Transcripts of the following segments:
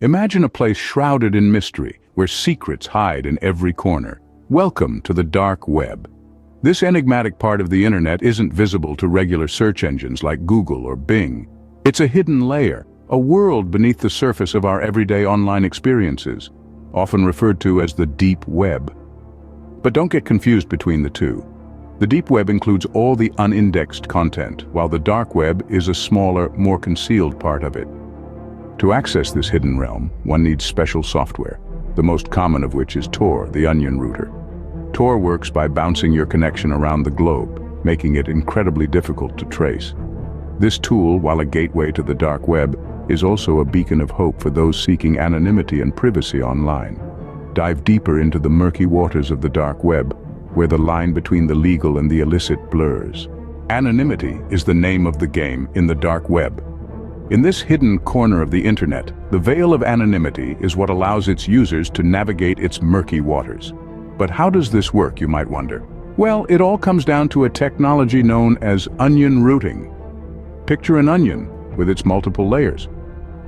Imagine a place shrouded in mystery, where secrets hide in every corner. Welcome to the dark web. This enigmatic part of the internet isn't visible to regular search engines like Google or Bing. It's a hidden layer, a world beneath the surface of our everyday online experiences, often referred to as the deep web. But don't get confused between the two. The deep web includes all the unindexed content, while the dark web is a smaller, more concealed part of it. To access this hidden realm, one needs special software, the most common of which is Tor, the onion router. Tor works by bouncing your connection around the globe, making it incredibly difficult to trace. This tool, while a gateway to the dark web, is also a beacon of hope for those seeking anonymity and privacy online. Dive deeper into the murky waters of the dark web, where the line between the legal and the illicit blurs. Anonymity is the name of the game in the dark web. In this hidden corner of the internet, the veil of anonymity is what allows its users to navigate its murky waters. But how does this work, you might wonder? Well, it all comes down to a technology known as onion routing. Picture an onion with its multiple layers.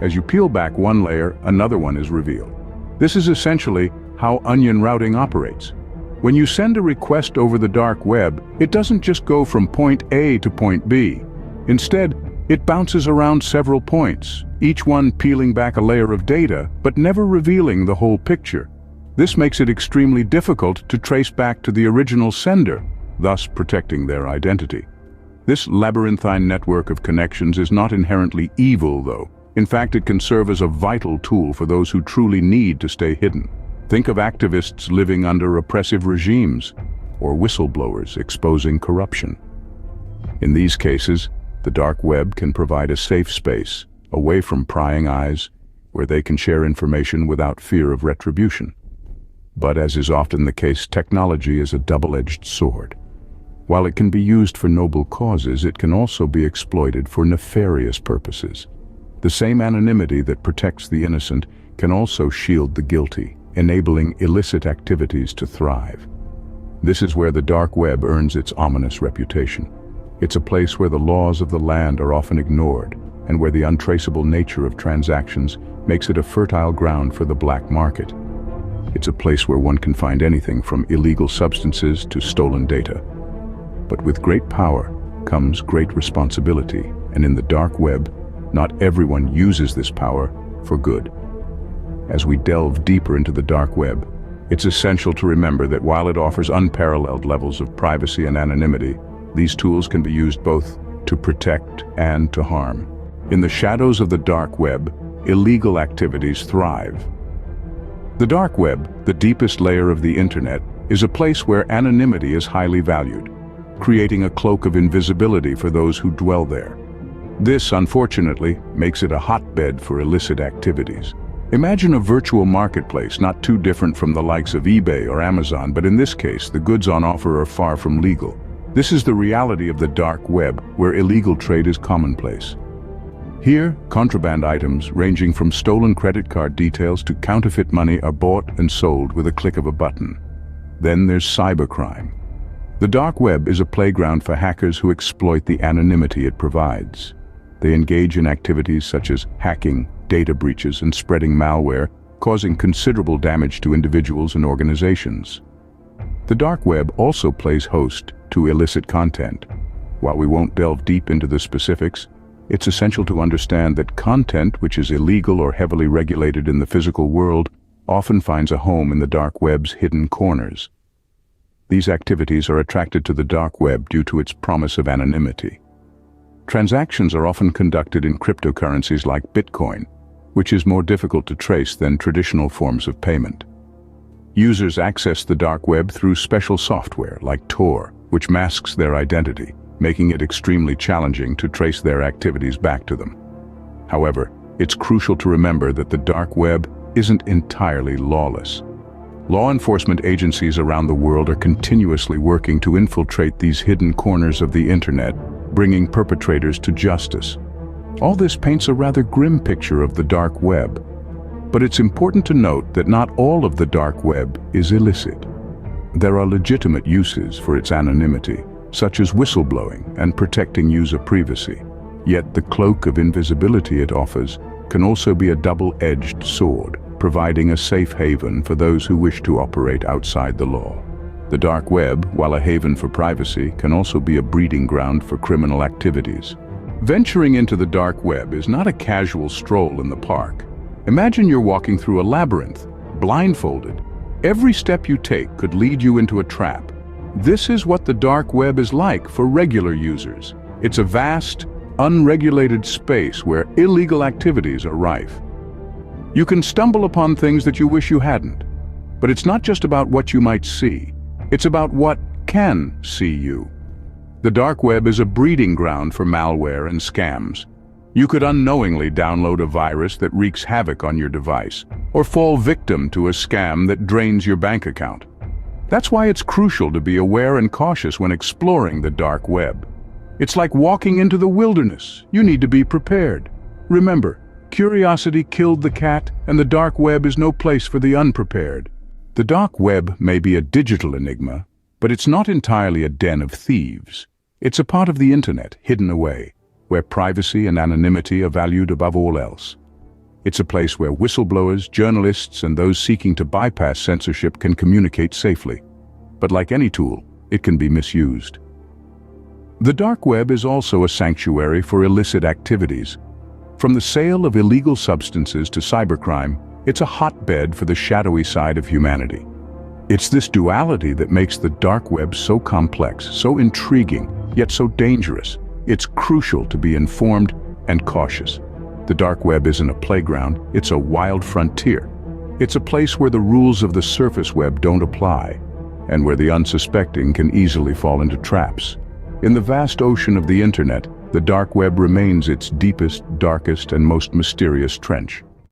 As you peel back one layer, another one is revealed. This is essentially how onion routing operates. When you send a request over the dark web, it doesn't just go from point A to point B. Instead, it bounces around several points, each one peeling back a layer of data, but never revealing the whole picture. This makes it extremely difficult to trace back to the original sender, thus protecting their identity. This labyrinthine network of connections is not inherently evil, though. In fact, it can serve as a vital tool for those who truly need to stay hidden. Think of activists living under oppressive regimes, or whistleblowers exposing corruption. In these cases, the dark web can provide a safe space, away from prying eyes, where they can share information without fear of retribution. But as is often the case, technology is a double-edged sword. While it can be used for noble causes, it can also be exploited for nefarious purposes. The same anonymity that protects the innocent can also shield the guilty, enabling illicit activities to thrive. This is where the dark web earns its ominous reputation. It's a place where the laws of the land are often ignored, and where the untraceable nature of transactions makes it a fertile ground for the black market. It's a place where one can find anything from illegal substances to stolen data. But with great power comes great responsibility, and in the dark web, not everyone uses this power for good. As we delve deeper into the dark web, it's essential to remember that while it offers unparalleled levels of privacy and anonymity, these tools can be used both to protect and to harm. In the shadows of the dark web, illegal activities thrive. The dark web, the deepest layer of the internet, is a place where anonymity is highly valued, creating a cloak of invisibility for those who dwell there. This, unfortunately, makes it a hotbed for illicit activities. Imagine a virtual marketplace not too different from the likes of eBay or Amazon, but in this case, the goods on offer are far from legal. This is the reality of the dark web, where illegal trade is commonplace. Here, contraband items ranging from stolen credit card details to counterfeit money are bought and sold with a click of a button. Then there's cybercrime. The dark web is a playground for hackers who exploit the anonymity it provides. They engage in activities such as hacking, data breaches, and spreading malware, causing considerable damage to individuals and organizations. The dark web also plays host to illicit content. While we won't delve deep into the specifics, it's essential to understand that content which is illegal or heavily regulated in the physical world often finds a home in the dark web's hidden corners. These activities are attracted to the dark web due to its promise of anonymity. Transactions are often conducted in cryptocurrencies like Bitcoin, which is more difficult to trace than traditional forms of payment. Users access the dark web through special software like Tor, which masks their identity, making it extremely challenging to trace their activities back to them. However, it's crucial to remember that the dark web isn't entirely lawless. Law enforcement agencies around the world are continuously working to infiltrate these hidden corners of the internet, bringing perpetrators to justice. All this paints a rather grim picture of the dark web. But it's important to note that not all of the dark web is illicit. There are legitimate uses for its anonymity, such as whistleblowing and protecting user privacy. Yet the cloak of invisibility it offers can also be a double-edged sword, providing a safe haven for those who wish to operate outside the law. The dark web, while a haven for privacy, can also be a breeding ground for criminal activities. Venturing into the dark web is not a casual stroll in the park. Imagine you're walking through a labyrinth, blindfolded. Every step you take could lead you into a trap. This is what the dark web is like for regular users. It's a vast, unregulated space where illegal activities are rife. You can stumble upon things that you wish you hadn't. But it's not just about what you might see. It's about what can see you. The dark web is a breeding ground for malware and scams. You could unknowingly download a virus that wreaks havoc on your device, or fall victim to a scam that drains your bank account. That's why it's crucial to be aware and cautious when exploring the dark web. It's like walking into the wilderness. You need to be prepared. Remember, curiosity killed the cat, and the dark web is no place for the unprepared. The dark web may be a digital enigma, but it's not entirely a den of thieves. It's a part of the internet, hidden away, where privacy and anonymity are valued above all else. It's a place where whistleblowers, journalists, and those seeking to bypass censorship can communicate safely. But like any tool, it can be misused. The dark web is also a sanctuary for illicit activities. From the sale of illegal substances to cybercrime, it's a hotbed for the shadowy side of humanity. It's this duality that makes the dark web so complex, so intriguing, yet so dangerous. It's crucial to be informed and cautious. The dark web isn't a playground, it's a wild frontier. It's a place where the rules of the surface web don't apply, and where the unsuspecting can easily fall into traps. In the vast ocean of the internet, the dark web remains its deepest, darkest, and most mysterious trench.